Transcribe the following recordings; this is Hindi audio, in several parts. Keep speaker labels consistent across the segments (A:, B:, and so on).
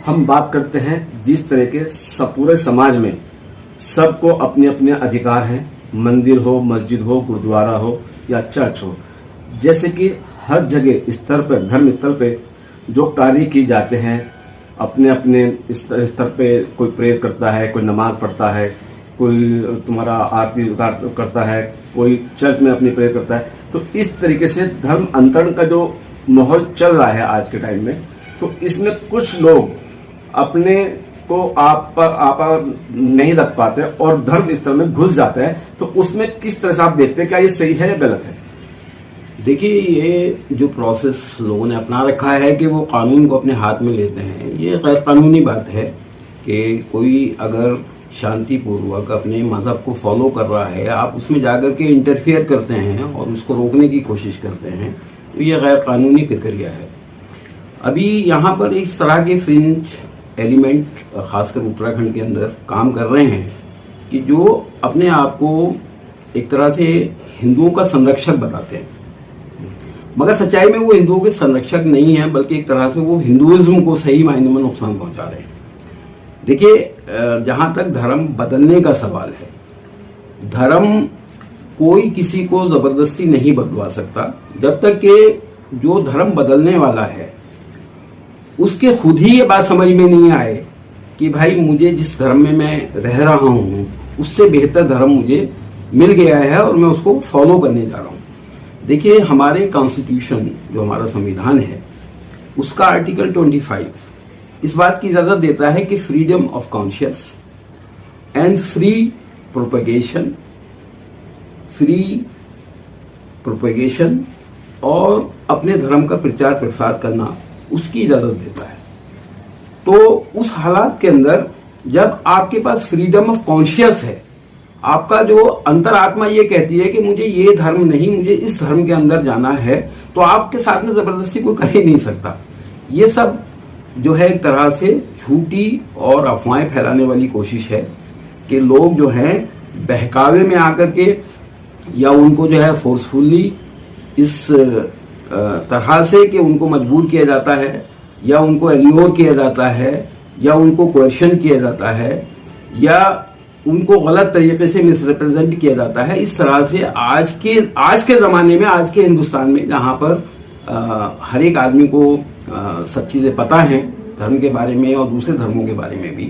A: हम बात करते हैं जिस तरह के पूरे समाज में सबको अपने अपने अधिकार हैं, मंदिर हो, मस्जिद हो, गुरुद्वारा हो या चर्च हो, जैसे कि हर जगह स्तर पर, धर्म स्तर पे जो कार्य किए जाते हैं, अपने अपने स्तर पे कोई प्रेयर करता है, कोई नमाज पढ़ता है, कोई तुम्हारा आरती करता है, कोई चर्च में अपनी प्रेयर करता है। तो इस तरीके से धर्म अंतरण का जो माहौल चल रहा है आज के टाइम में, तो इसमें कुछ लोग अपने को आप नहीं रख पाते और धर्म स्तर में घुस जाते हैं। तो उसमें किस तरह से आप देखते हैं, क्या ये सही है या गलत है?
B: देखिए, ये जो प्रोसेस लोगों ने अपना रखा है कि वो कानून को अपने हाथ में लेते हैं, ये गैर कानूनी बात है कि कोई अगर शांतिपूर्वक अपने मजहब को फॉलो कर रहा है, आप उसमें जाकर के इंटरफेयर करते हैं और उसको रोकने की कोशिश करते हैं, तो ये गैर कानूनी प्रक्रिया है। अभी यहाँ पर इस तरह के फ्रिंज एलिमेंट खासकर उत्तराखंड के अंदर काम कर रहे हैं कि जो अपने आप को एक तरह से हिंदुओं का संरक्षक बताते हैं, मगर सच्चाई में वो हिंदुओं के संरक्षक नहीं है, बल्कि एक तरह से वो हिंदुइज्म को सही मायने में नुकसान पहुंचा रहे हैं। देखिए, जहां तक धर्म बदलने का सवाल है, धर्म कोई किसी को जबरदस्ती नहीं बदलवा सकता जब तक कि जो धर्म बदलने वाला है उसके खुद ही ये बात समझ में नहीं आए कि भाई मुझे जिस धर्म में मैं रह रहा हूं उससे बेहतर धर्म मुझे मिल गया है और मैं उसको फॉलो करने जा रहा हूं। देखिए, हमारे कॉन्स्टिट्यूशन जो हमारा संविधान है उसका आर्टिकल 25 इस बात की इजाजत देता है कि freedom of conscious and free propagation और अपने धर्म का प्रचार प्रसार करना उसकी इजाजत देता है। तो उस हालात के अंदर जब आपके पास फ्रीडम ऑफ कॉन्शियस है, आपका जो अंतरात्मा ये कहती है कि मुझे ये धर्म नहीं, मुझे इस धर्म के अंदर जाना है, तो आपके साथ में जबरदस्ती कोई कर ही नहीं सकता। ये सब जो है एक तरह से झूठी और अफवाहें फैलाने वाली कोशिश है कि लोग जो है बहकावे में आकर के या उनको जो है फोर्सफुली इस तरह से कि उनको मजबूर किया जाता है या उनको एल्योर किया जाता है या उनको क्वेश्चन किया जाता है या उनको गलत तरीके से मिसरिप्रेजेंट किया जाता है। इस तरह से आज के जमाने में, आज के हिंदुस्तान में, जहां पर हर एक आदमी को सब चीजें पता हैं धर्म के बारे में और दूसरे धर्मों के बारे में भी,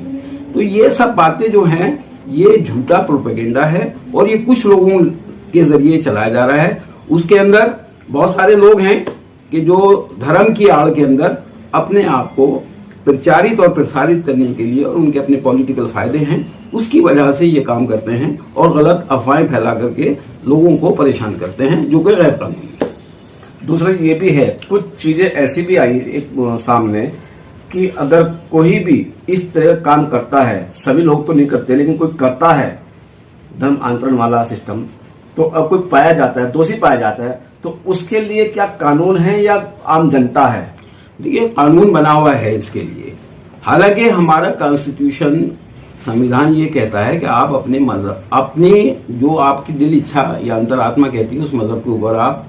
B: तो ये सब बातें जो हैं ये झूठा प्रोपेगेंडा है और ये कुछ लोगों के जरिए चलाया जा रहा है। उसके अंदर बहुत सारे लोग हैं कि जो धर्म की आड़ के अंदर अपने आप को प्रचारित और प्रसारित करने के लिए और उनके अपने पॉलिटिकल फायदे हैं, उसकी वजह से ये काम करते हैं और गलत अफवाहें फैला करके लोगों को परेशान करते हैं, जो कि गैर कानूनी है।
A: दूसरा ये भी है, कुछ चीजें ऐसी भी आई एक सामने कि अगर कोई भी इस तरह काम करता है, सभी लोग तो नहीं करते लेकिन कोई करता है धर्म आंतरण वाला सिस्टम, तो अब कोई पाया जाता है, दोषी पाया जाता है, तो उसके लिए क्या कानून है या आम जनता है?
B: देखिए, कानून बना हुआ है इसके लिए। हालांकि हमारा कॉन्स्टिट्यूशन, संविधान ये कहता है कि आप अपने मजहब, अपने जो आपकी दिल इच्छा या अंतरात्मा कहती है उस मजहब के ऊपर आप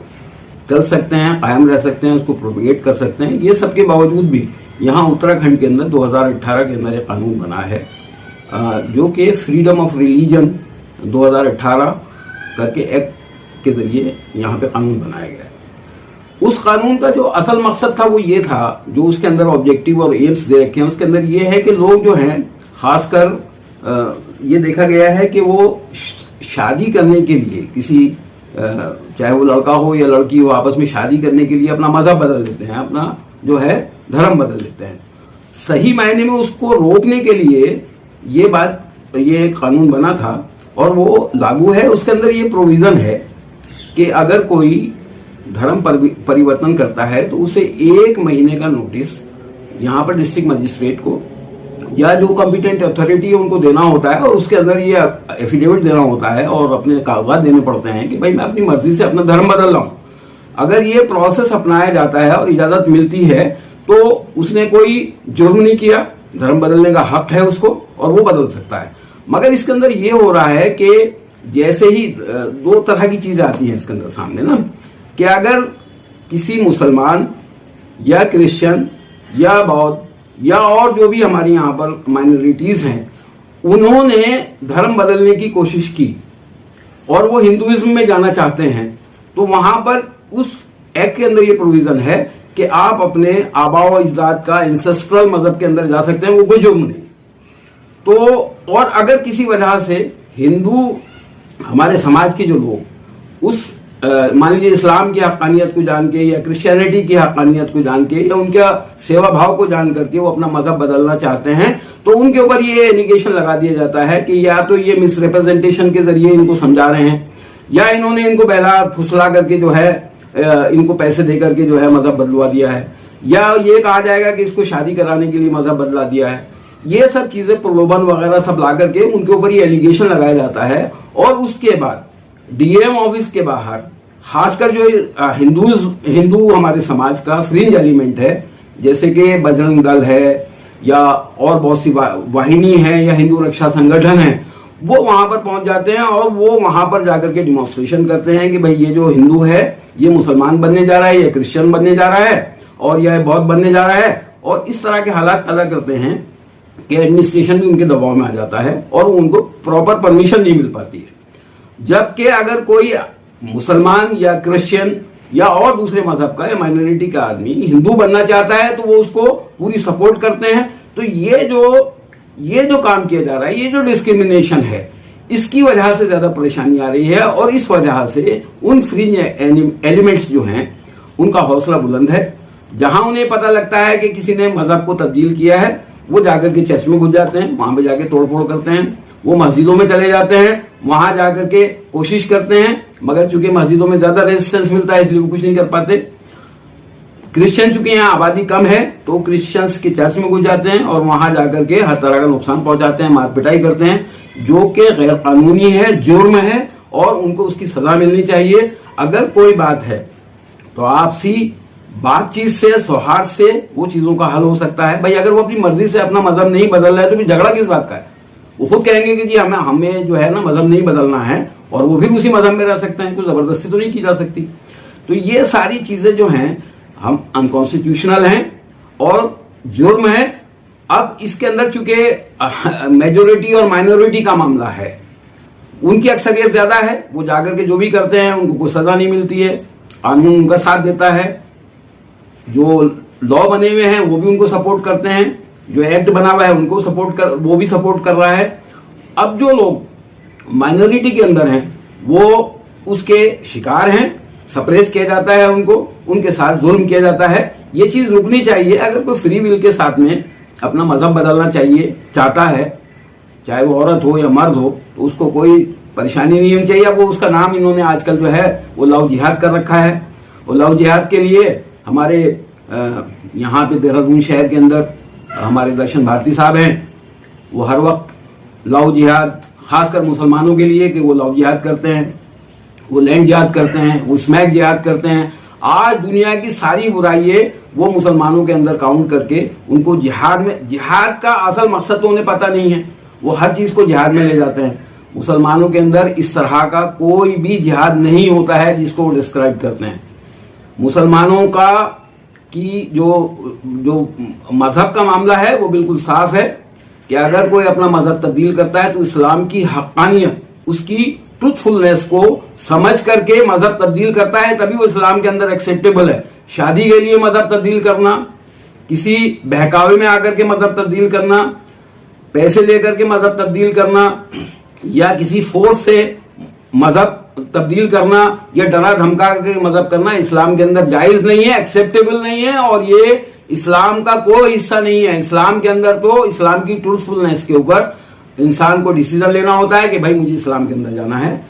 B: चल सकते हैं, कायम रह सकते हैं, उसको प्रोपेगेट कर सकते हैं। ये सब के बावजूद भी यहाँ उत्तराखंड के अंदर 2018 के अंदर एक कानून बना है जो कि फ्रीडम ऑफ रिलीजन 2018 करके एक्ट के जरिए यहाँ पे कानून बनाया गया है। उस कानून का जो असल मकसद था वो ये था, जो उसके अंदर ऑब्जेक्टिव और एम्स दे रखे हैं उसके अंदर ये है कि लोग जो हैं, खासकर ये देखा गया है कि वो शादी करने के लिए किसी, चाहे वो लड़का हो या लड़की हो, आपस में शादी करने के लिए अपना मजहब बदल देते हैं, अपना जो है धर्म बदल देते हैं। सही मायने में उसको रोकने के लिए ये कानून बना था और वो लागू है। उसके अंदर ये प्रोविजन है कि अगर कोई धर्म परिवर्तन करता है तो उसे 1 महीने का नोटिस यहाँ पर डिस्ट्रिक्ट मजिस्ट्रेट को या जो कॉम्पिटेंट अथॉरिटी है उनको देना होता है और उसके अंदर ये एफिडेविट देना होता है और अपने कागजात देने पड़ते हैं कि भाई मैं अपनी मर्जी से अपना धर्म बदल रहा हूँ। अगर ये प्रोसेस अपनाया जाता है और इजाजत मिलती है तो उसने कोई जुर्म नहीं किया, धर्म बदलने का हक है उसको और वो बदल सकता है। मगर इसके अंदर ये हो रहा है कि जैसे ही 2 तरह की चीजें आती हैं इसके अंदर सामने ना, कि अगर किसी मुसलमान या क्रिश्चियन या बौद्ध या और जो भी हमारी यहाँ पर माइनॉरिटीज हैं, उन्होंने धर्म बदलने की कोशिश की और वो हिंदुइज्म में जाना चाहते हैं, तो वहां पर उस एक्ट के अंदर ये प्रोविजन है कि आप अपने आबा व अजदाद का इंसेस्ट्रल मजहब के अंदर जा सकते हैं, वो कोई जुर्म नहीं। तो और अगर किसी वजह से हिंदू हमारे समाज के जो लोग उस मान लीजिए इस्लाम की हक्कानियत को जान के या क्रिश्चियनिटी की हक्कानियत को जान के या उनका सेवा भाव को जान करके वो अपना मजहब बदलना चाहते हैं, तो उनके ऊपर ये एलिगेशन लगा दिया जाता है कि या तो ये मिसरिप्रेजेंटेशन के जरिए इनको समझा रहे हैं, या इन्होंने इनको बहला फुसला करके जो है इनको पैसे दे करके जो है मजहब बदलवा दिया है, या ये कहा जाएगा कि इसको शादी कराने के लिए मजहब बदला दिया है। ये सब चीजें प्रलोभन वगैरह सब ला करके उनके ऊपर ये एलिगेशन लगाया जाता है। और उसके बाद डीएम ऑफिस के बाहर खासकर जो हिंदू हमारे समाज का फ्रिंज एलिमेंट है, जैसे कि बजरंग दल है या और बहुत सी वाहिनी है या हिंदू रक्षा संगठन है, वो वहां पर पहुंच जाते हैं और वो वहां पर जाकर के डिमॉन्स्ट्रेशन करते हैं कि भाई ये जो हिंदू है ये मुसलमान बनने जा रहा है, ये क्रिश्चियन बनने जा रहा है और यह बौद्ध बनने जा रहा है। और इस तरह के हालात पैदा करते हैं कि एडमिनिस्ट्रेशन भी उनके दबाव में आ जाता है और उनको प्रॉपर परमिशन नहीं मिल पाती है। जबकि अगर कोई मुसलमान या क्रिश्चियन या और दूसरे मजहब का या माइनॉरिटी का आदमी हिंदू बनना चाहता है तो वो उसको पूरी सपोर्ट करते हैं। तो ये जो काम किया जा रहा है, ये जो डिस्क्रिमिनेशन है, इसकी वजह से ज्यादा परेशानी आ रही है और इस वजह से उन फ्रिंज एलिमेंट्स जो हैं उनका हौसला बुलंद है। जहां उन्हें पता लगता है कि किसी ने मजहब को तब्दील किया है, वो जाकर के चर्च में घुस जाते हैं, वहां पे जाके तोड़फोड़ करते हैं। वो मस्जिदों में चले जाते हैं, वहां जाकर के कोशिश करते हैं, मगर चूंकि मस्जिदों में ज्यादा रेजिस्टेंस मिलता है इसलिए वो कुछ नहीं कर पाते। क्रिश्चियन चूंकि यहाँ आबादी कम है तो क्रिश्चियंस के चर्च में घुस जाते हैं और वहां जाकर के हर तरह का नुकसान पहुंचाते हैं, मार पिटाई करते हैं, जो कि गैर कानूनी है, जुर्म है और उनको उसकी सजा मिलनी चाहिए। अगर कोई बात है तो आपसी बातचीत से, सौहार्द से वो चीजों का हल हो सकता है। भाई अगर वो अपनी मर्जी से अपना मजहब नहीं बदल रहा है तो फिर झगड़ा किस बात का है? वो खुद कहेंगे कि जी हमें जो है ना मजहब नहीं बदलना है और वो भी उसी मजहब में रह सकते हैं, तो जबरदस्ती तो नहीं की जा सकती। तो ये सारी चीजें जो हैं हम अनकॉन्स्टिट्यूशनल हैं और जुर्म है। अब इसके अंदर चूंकि मेजोरिटी और माइनॉरिटी का मामला है, उनकी अक्सरियत ज्यादा है, वो जाकर के जो भी करते हैं उनको कोई सजा नहीं मिलती है, कानून उनका साथ देता है, जो लॉ बने हुए हैं वो भी उनको सपोर्ट करते हैं, जो एक्ट बना हुआ है उनको वो भी सपोर्ट कर रहा है। अब जो लोग माइनॉरिटी के अंदर हैं वो उसके शिकार हैं, सप्रेस किया जाता है, उनके साथ जुल्म किया जाता है। ये चीज रुकनी चाहिए। अगर कोई फ्री विल के साथ में अपना मजहब बदलना चाहता है, चाहे वो औरत हो या मर्द हो, तो उसको कोई परेशानी नहीं होनी चाहिए। अब वो उसका नाम इन्होंने आजकल जो है वो लव जिहाद कर रखा है। वो लव जिहाद के लिए हमारे यहाँ पे देहरादून शहर के अंदर हमारे दर्शन भारती साहब हैं, वो हर वक्त लव जिहाद खासकर मुसलमानों के लिए कि वो लव जिहाद करते हैं, वो लैंड जिहाद करते हैं, वो स्मैक जिहाद करते हैं। आज दुनिया की सारी बुराइयां वो मुसलमानों के अंदर काउंट करके उनको जिहाद का असल मकसद तो उन्हें पता नहीं है, वो हर चीज को जिहाद में ले जाते हैं। मुसलमानों के अंदर इस तरह का कोई भी जिहाद नहीं होता है जिसको वो डिस्क्राइब करते हैं। मुसलमानों का की जो मजहब का मामला है वो बिल्कुल साफ है कि अगर कोई अपना मजहब तब्दील करता है तो इस्लाम की हक्कानियत, उसकी ट्रूथफुलनेस को समझ करके मजहब तब्दील करता है, तभी वो इस्लाम के अंदर एक्सेप्टेबल है। शादी के लिए मजहब तब्दील करना, किसी बहकावे में आकर के मजहब तब्दील करना, पैसे लेकर के मजहब तब्दील करना या किसी फोर्स से मजहब तब्दील करना या डरा धमका के मजहब करना इस्लाम के अंदर जायज नहीं है, एक्सेप्टेबल नहीं है और ये इस्लाम का कोई हिस्सा नहीं है। इस्लाम के अंदर तो इस्लाम की ट्रूथफुलनेस के ऊपर इंसान को डिसीजन लेना होता है कि भाई मुझे इस्लाम के अंदर जाना है।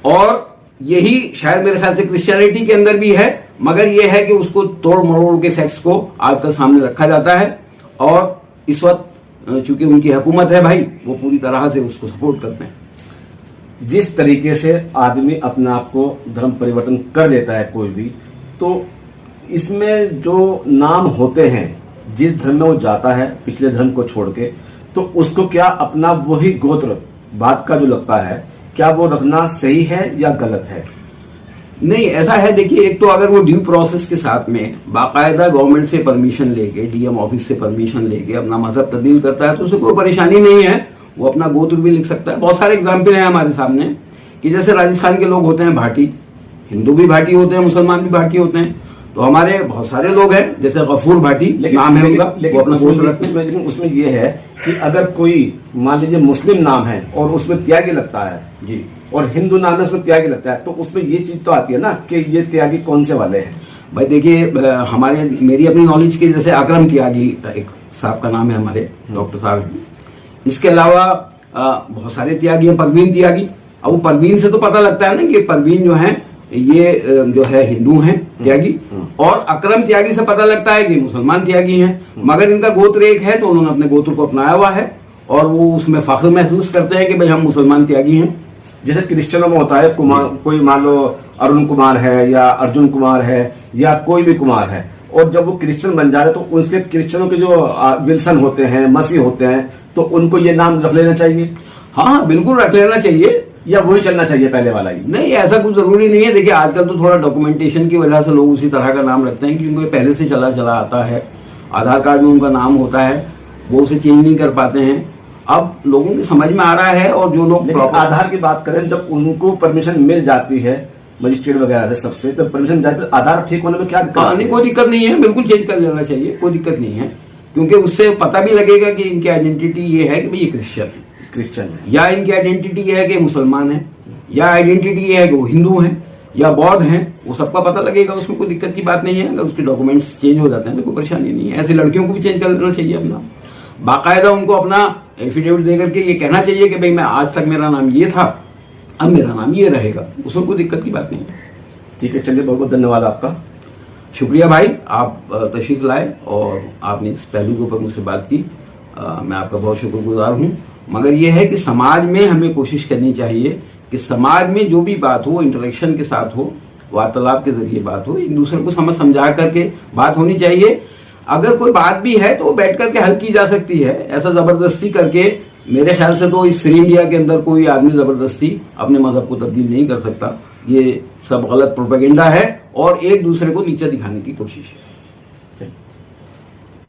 B: और यही शायद मेरे ख्याल से क्रिश्चियनिटी के अंदर भी है, मगर यह है कि उसको तोड़ मरोड़ के फैक्ट्स को आजकल सामने रखा जाता है और इस वक्त चूंकि उनकी हुकूमत है भाई, वो पूरी तरह से उसको सपोर्ट करते हैं।
A: जिस तरीके से आदमी अपने आप को धर्म परिवर्तन कर लेता है कोई भी, तो इसमें जो नाम होते हैं जिस धर्म में वो जाता है पिछले धर्म को छोड़ के, तो उसको क्या अपना वही गोत्र बात का जो लगता है, क्या वो रखना सही है या गलत है?
B: नहीं, ऐसा है, देखिए, एक तो अगर वो ड्यू प्रोसेस के साथ में बाकायदा गवर्नमेंट से परमिशन लेके, डीएम ऑफिस से परमिशन लेके अपना मजहब तब्दील करता है तो उसे कोई परेशानी नहीं है, वो अपना गोत्र भी लिख सकता है। बहुत सारे एग्जाम्पल हैं हमारे सामने कि जैसे राजस्थान के लोग होते हैं भाटी, हिंदू भी भाटी होते हैं, मुसलमान भी भाटी होते हैं, तो हमारे बहुत सारे लोग हैं जैसे गफूर भाटी नाम है उनका, वो अपना गोत्र रखते हैं।
A: लेकिन उसमें ये है कि अगर कोई मान लीजिए मुस्लिम नाम है और उसमें त्यागी लगता है
B: जी,
A: और हिंदू नाम है उसमें त्यागी लगता है, तो उसमें ये चीज तो आती है ना कि ये त्यागी कौन से वाले हैं।
B: भाई देखिए, मेरी अपनी नॉलेज के जैसे अकरम त्यागी एक साहब का नाम है, हमारे डॉक्टर साहब हैं। इसके अलावा बहुत सारे त्यागी हैं, परवीन त्यागी। अब वो परवीन से तो पता लगता है ना कि परवीन जो है ये जो है हिंदू हैं त्यागी, और अकरम त्यागी से पता लगता है कि मुसलमान त्यागी हैं, मगर इनका गोत्र एक है तो उन्होंने अपने गोत्र को अपनाया हुआ है और वो उसमें फख्र महसूस करते हैं कि भाई हम मुसलमान त्यागी हैं।
A: जैसे क्रिश्चियनों में होता है कुमार, कोई मान लो अरुण कुमार है या अर्जुन कुमार है या कोई भी कुमार है, और जब वो क्रिश्चियन बन जा रहे तो उसके क्रिश्चियनों के जो विल्सन होते हैं, मसीह होते हैं, तो उनको ये नाम रख लेना चाहिए।
B: हाँ, बिल्कुल रख लेना चाहिए,
A: या वही चलना चाहिए पहले वाला ही।
B: नहीं, ऐसा कुछ जरूरी नहीं है। देखिए, आजकल तो थोड़ा डॉक्यूमेंटेशन की वजह से लोग उसी तरह का नाम रखते हैं क्योंकि पहले से चला चला आता है, आधार कार्ड में उनका नाम होता है, वो उसे चेंज नहीं कर पाते हैं। अब लोगों की समझ में आ रहा है, और जो लोग
A: आधार की बात करें, जब उनको परमिशन मिल जाती है मजिस्ट्रेट वगैरह से सबसे, तो परमिशन जाती है, आधार ठीक होने में क्या दिक्कत?
B: नहीं, कोई दिक्कत नहीं है, बिल्कुल चेंज कर लेना चाहिए, कोई दिक्कत नहीं है, क्योंकि उससे पता भी लगेगा कि इनकी आइडेंटिटी ये है कि भाई ये क्रिश्चियन है, या इनकी आइडेंटिटी ये है कि मुसलमान है, या आइडेंटिटी ये है कि वो हिंदू हैं या बौद्ध हैं, वो सबका पता लगेगा, उसमें कोई दिक्कत की बात नहीं है। अगर उसके डॉक्यूमेंट्स चेंज हो जाते हैं तो कोई परेशानी नहीं है। ऐसे लड़कियों को भी चेंज कर देना चाहिए अपना, बाकायदा उनको अपना एफिडेविट देकर के ये कहना चाहिए कि भाई मैं आज तक मेरा नाम ये था, अब मेरा नाम ये रहेगा, उसमें कोई दिक्कत की बात नहीं है।
A: ठीक है, चलिए, बहुत बहुत धन्यवाद आपका।
B: शुक्रिया भाई, आप तशरीफ लाए और आपने इस पहलू के ऊपर मुझसे बात की, मैं आपका बहुत शुक्रगुजार हूँ। मगर यह है कि समाज में हमें कोशिश करनी चाहिए कि समाज में जो भी बात हो इंटरेक्शन के साथ हो, वार्तालाप के जरिए बात हो, एक दूसरे को समझा करके बात होनी चाहिए। अगर कोई बात भी है तो बैठ करके हल की जा सकती है, ऐसा जबरदस्ती करके मेरे ख्याल से तो इस फ्री इंडिया के अंदर कोई आदमी जबरदस्ती अपने मजहब को तब्दील नहीं कर सकता। ये सब गलत प्रोपेगेंडा है और एक दूसरे को नीचे दिखाने की कोशिश है।